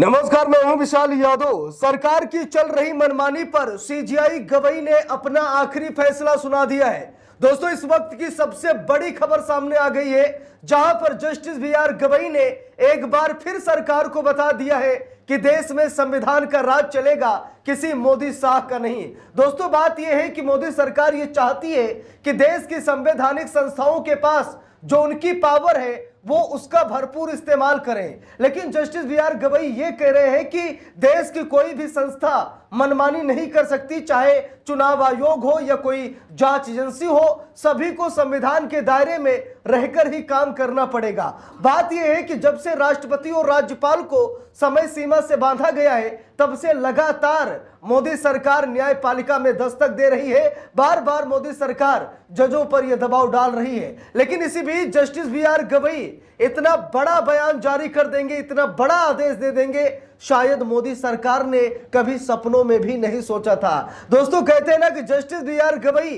नमस्कार, मैं हूं विशाल यादव। सरकार की चल रही मनमानी पर सीजेआई गवई ने अपना आखिरी फैसला सुना दिया है। दोस्तों, इस वक्त की सबसे बड़ी खबर सामने आ गई है, जहां पर जस्टिस बीआर गवई ने एक बार फिर सरकार को बता दिया है कि देश में संविधान का राज चलेगा, किसी मोदी शाह का नहीं। दोस्तों, बात यह है कि मोदी सरकार ये चाहती है कि देश की संवैधानिक संस्थाओं के पास जो उनकी पावर है वो उसका भरपूर इस्तेमाल करें। लेकिन जस्टिस बीआर गवई ये कह रहे हैं कि देश की कोई भी संस्था मनमानी नहीं कर सकती, चाहे चुनाव आयोग हो या कोई जांच एजेंसी हो, सभी को संविधान के दायरे में रहकर ही काम करना पड़ेगा। बात यह है कि जब से राष्ट्रपति और राज्यपाल को समय सीमा से बांधा गया है, तब से लगातार मोदी सरकार न्यायपालिका में दस्तक दे रही है। बार बार मोदी सरकार जजों पर यह दबाव डाल रही है। लेकिन इसी बीच जस्टिस बीआर गवई इतना बड़ा बयान जारी कर देंगे, इतना बड़ा आदेश दे देंगे, शायद मोदी सरकार ने कभी सपनों में भी नहीं सोचा था। दोस्तों, कहते हैं ना कि जस्टिस बीआर गवई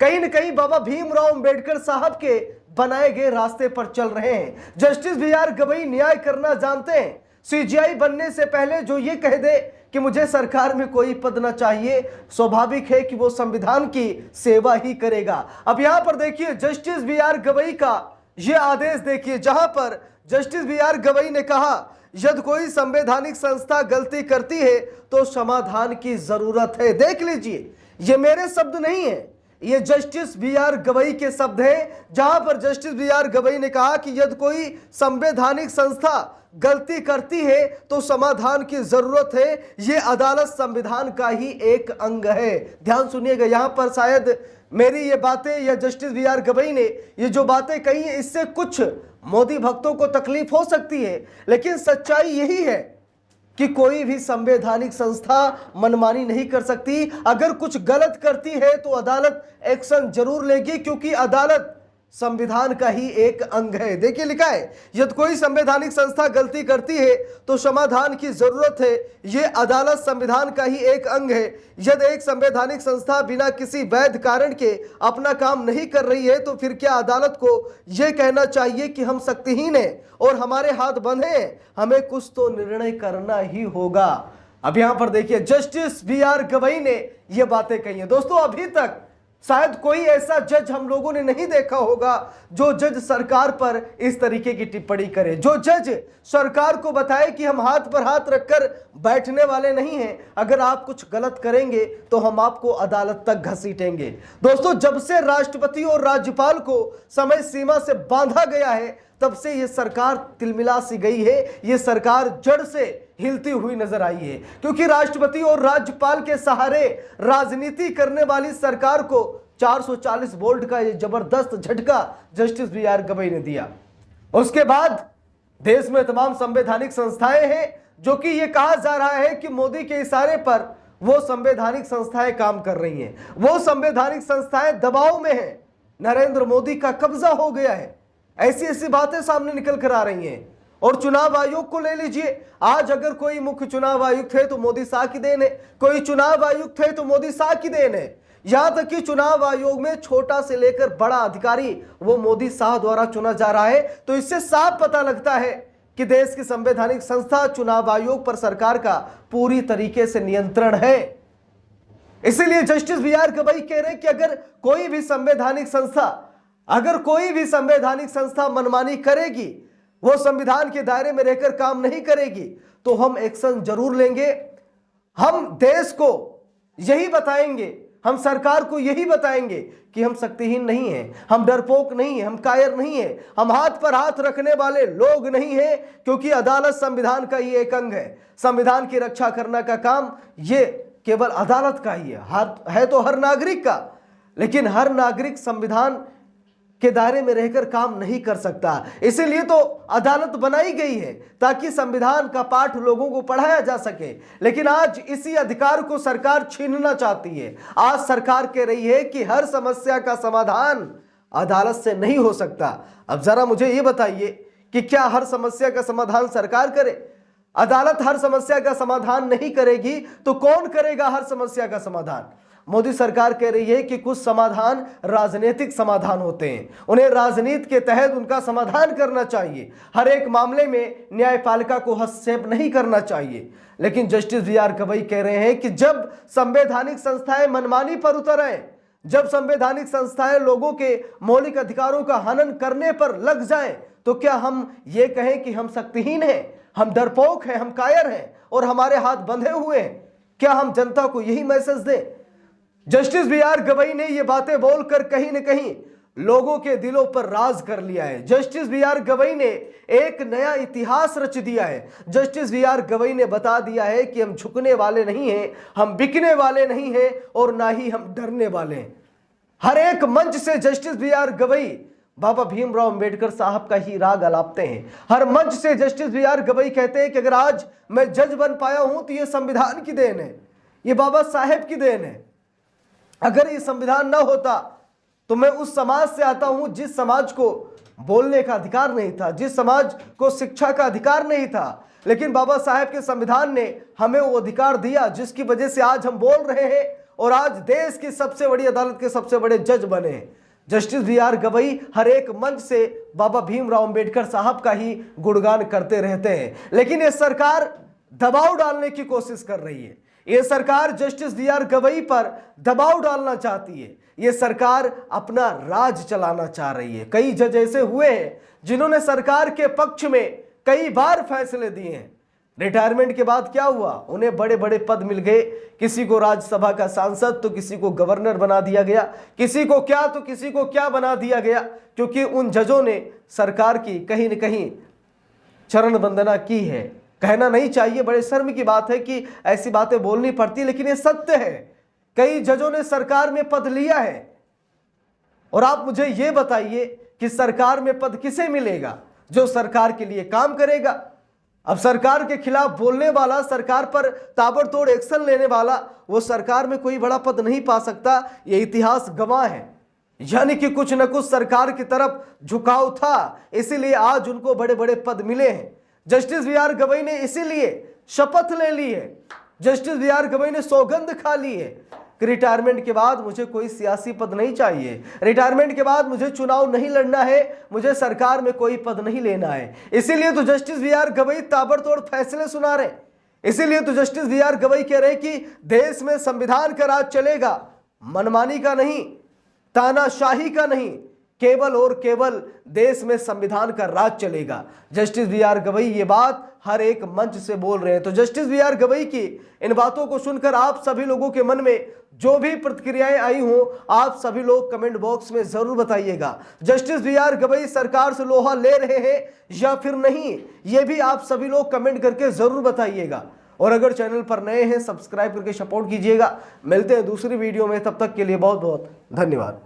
कहीं न कहीं बाबा भीमराव अंबेडकर साहब के बनाए गए रास्ते पर चल रहे हैं। जस्टिस बीआर गवई न्याय करना जानते हैं। सीजेआई बनने से पहले जो ये कह दे कि मुझे सरकार में कोई पद ना चाहिए, स्वाभाविक है कि वो संविधान की सेवा ही करेगा। अब यहां पर देखिए जस्टिस बीआर गवई का ये आदेश देखिए, जहां पर जस्टिस बीआर गवई ने कहा, यदि कोई संवैधानिक संस्था गलती करती है तो समाधान की जरूरत है। देख लीजिए, ये मेरे शब्द नहीं है, ये जस्टिस बीआर गवई के शब्द हैं, जहां पर जस्टिस बीआर गवई ने कहा कि यदि कोई संवैधानिक संस्था गलती करती है तो समाधान की जरूरत है। ये अदालत संविधान का ही एक अंग है। ध्यान सुनिएगा, यहां पर शायद मेरी ये बातें या जस्टिस बीआर गवई ने ये जो बातें कही है, इससे कुछ मोदी भक्तों को तकलीफ हो सकती है, लेकिन सच्चाई यही है कि कोई भी संवैधानिक संस्था मनमानी नहीं कर सकती। अगर कुछ गलत करती है तो अदालत एक्शन जरूर लेगी, क्योंकि अदालत संविधान का ही एक अंग है। देखिए लिखा है, यदि कोई संवैधानिक संस्था गलती करती है तो समाधान की जरूरत है। ये अदालत संविधान का ही एक अंग है। यदि एक संवैधानिक संस्था बिना किसी वैध कारण के अपना काम नहीं कर रही है तो फिर क्या अदालत को यह कहना चाहिए कि हम शक्तिहीन हैं और हमारे हाथ बंधे हैं? हमें कुछ तो निर्णय करना ही होगा। अब यहां पर देखिए जस्टिस बीआर गवई ने यह बातें कही हैं। दोस्तों, अभी तक शायद कोई ऐसा जज हम लोगों ने नहीं देखा होगा जो जज सरकार पर इस तरीके की टिप्पणी करे, जो जज सरकार को बताए कि हम हाथ पर हाथ रखकर बैठने वाले नहीं हैं, अगर आप कुछ गलत करेंगे तो हम आपको अदालत तक घसीटेंगे। दोस्तों, जब से राष्ट्रपति और राज्यपाल को समय सीमा से बांधा गया है, तब से ये सरकार तिलमिला सी गई है। ये सरकार जड़ से हिलती हुई नजर आई है, क्योंकि राष्ट्रपति और राज्यपाल के सहारे राजनीति करने वाली सरकार को 440 वोल्ट का ये जबरदस्त झटका जस्टिस बीआर गवई ने दिया। उसके बाद देश में तमाम संवैधानिक संस्थाएं हैं, जो कि ये कहा जा रहा है कि मोदी के इशारे पर वो संवैधानिक संस्थाएं काम कर रही हैं। वो संवैधानिक संस्थाएं दबाव में हैं, नरेंद्र मोदी का कब्जा हो गया है। ऐसी ऐसी बातें सामने निकल कर आ रही हैं। और चुनाव आयोग को ले लीजिए, आज अगर कोई मुख्य चुनाव आयुक्त है तो मोदी शाह की देन है, कोई चुनाव आयुक्त है तो मोदी शाह की देन है। यहां तक कि चुनाव आयोग में छोटा से लेकर बड़ा अधिकारी वो मोदी शाह द्वारा चुना जा रहा है। तो इससे साफ पता लगता है कि देश की संवैधानिक संस्था चुनाव आयोग पर सरकार का पूरी तरीके से नियंत्रण है। इसीलिए जस्टिस बीआर गवई कह रहे हैं कि अगर कोई भी संवैधानिक संस्था मनमानी करेगी, वो संविधान के दायरे में रहकर काम नहीं करेगी, तो हम एक्शन जरूर लेंगे। हम देश को यही बताएंगे, हम सरकार को यही बताएंगे कि हम शक्तिहीन नहीं हैं, हम डरपोक नहीं हैं, हम कायर नहीं हैं, हम हाथ पर हाथ रखने वाले लोग नहीं हैं, क्योंकि अदालत संविधान का ही एक अंग है। संविधान की रक्षा करने का काम ये केवल अदालत का ही है तो हर नागरिक का, लेकिन हर नागरिक संविधान के दायरे में रहकर काम नहीं कर सकता। इसीलिए तो अदालत बनाई गई है, ताकि संविधान का पाठ लोगों को पढ़ाया जा सके। लेकिन आज इसी अधिकार को सरकार छीनना चाहती है। आज सरकार कह रही है कि हर समस्या का समाधान अदालत से नहीं हो सकता। अब जरा मुझे ये बताइए कि क्या हर समस्या का समाधान सरकार करे? अदालत हर समस्या का समाधान नहीं करेगी तो कौन करेगा हर समस्या का समाधान? मोदी सरकार कह रही है कि कुछ समाधान राजनीतिक समाधान होते हैं, उन्हें राजनीति के तहत उनका समाधान करना चाहिए, हर एक मामले में न्यायपालिका को हस्तक्षेप नहीं करना चाहिए। लेकिन जस्टिस बी.आर. गवई कह रहे हैं कि जब संवैधानिक संस्थाएं मनमानी पर उतर आए, जब संवैधानिक संस्थाएं लोगों के मौलिक अधिकारों का हनन करने पर लग जाएं, तो क्या हम ये कहें कि हम शक्तिहीन हैं, हम डरपोक हैं, हम कायर हैं और हमारे हाथ बंधे हुए हैं? क्या हम जनता को यही मैसेज दें? Justice B R. गवई ने ये बातें बोलकर कहीं न कहीं लोगों के दिलों पर राज कर लिया है। Justice B R. गवई ने एक नया इतिहास रच दिया है। Justice B R. गवई ने बता दिया है कि हम झुकने वाले नहीं हैं, हम बिकने वाले नहीं हैं और ना ही हम डरने वाले हैं। हर एक मंच से जस्टिस बी.आर. गवई बाबा भीमराव अंबेडकर साहब का ही राग अलापते हैं। हर मंच से जस्टिस बी.आर. गवई कहते हैं कि अगर आज मैं जज बन पाया हूं तो ये संविधान की देन है, ये बाबा साहेब की देन है। अगर ये संविधान ना होता तो मैं उस समाज से आता हूं जिस समाज को बोलने का अधिकार नहीं था, जिस समाज को शिक्षा का अधिकार नहीं था, लेकिन बाबा साहेब के संविधान ने हमें वो अधिकार दिया जिसकी वजह से आज हम बोल रहे हैं और आज देश की सबसे बड़ी अदालत के सबसे बड़े जज बने हैं। Justice B R. गवई हर एक मंच से बाबा भीमराव अंबेडकर साहब का ही गुणगान करते रहते हैं, लेकिन ये सरकार दबाव डालने की कोशिश कर रही है। ये सरकार जस्टिस बी.आर. गवई पर दबाव डालना चाहती है। ये सरकार अपना राज चलाना चाह रही है। कई जज ऐसे हुए हैं जिन्होंने सरकार के पक्ष में कई बार फैसले दिए हैं। रिटायरमेंट के बाद क्या हुआ? उन्हें बड़े बड़े पद मिल गए, किसी को राज्यसभा का सांसद तो किसी को गवर्नर बना दिया गया, किसी को क्या तो किसी को क्या बना दिया गया, क्योंकि उन जजों ने सरकार की कहीं न कहीं चरण वंदना की है। कहना नहीं चाहिए, बड़े शर्म की बात है कि ऐसी बातें बोलनी पड़ती, लेकिन ये सत्य है। कई जजों ने सरकार में पद लिया है और आप मुझे ये बताइए कि सरकार में पद किसे मिलेगा? जो सरकार के लिए काम करेगा। अब सरकार के खिलाफ बोलने वाला, सरकार पर ताबड़तोड़ एक्शन लेने वाला, वो सरकार में कोई बड़ा पद नहीं पा सकता। ये इतिहास गवाह है। यानी कि कुछ न कुछ सरकार की तरफ झुकाव था, इसीलिए आज उनको बड़े बड़े पद मिले हैं। Justice B R. गवई ने इसीलिए शपथ ले ली है, जस्टिस बी.आर. गवई ने सौगंध खा ली है कि रिटायरमेंट के बाद मुझे कोई सियासी पद नहीं चाहिए, रिटायरमेंट के बाद मुझे चुनाव नहीं लड़ना है, मुझे सरकार में कोई पद नहीं लेना है। इसीलिए तो जस्टिस बी.आर. गवई ताबड़तोड़ फैसले सुना रहे। इसीलिए तो जस्टिस बी.आर. गवई कह रहे कि देश में संविधान का राज चलेगा, मनमानी का नहीं, तानाशाही का नहीं, केवल और केवल देश में संविधान का राज चलेगा। Justice B R. गवई ये बात हर एक मंच से बोल रहे हैं। तो जस्टिस बी.आर. गवई की इन बातों को सुनकर आप सभी लोगों के मन में जो भी प्रतिक्रियाएं आई हों, आप सभी लोग कमेंट बॉक्स में जरूर बताइएगा। Justice B R. गवई सरकार से लोहा ले रहे हैं या फिर नहीं, ये भी आप सभी लोग कमेंट करके जरूर बताइएगा। और अगर चैनल पर नए हैं, सब्सक्राइब करके सपोर्ट कीजिएगा। मिलते हैं दूसरी वीडियो में, तब तक के लिए बहुत बहुत धन्यवाद।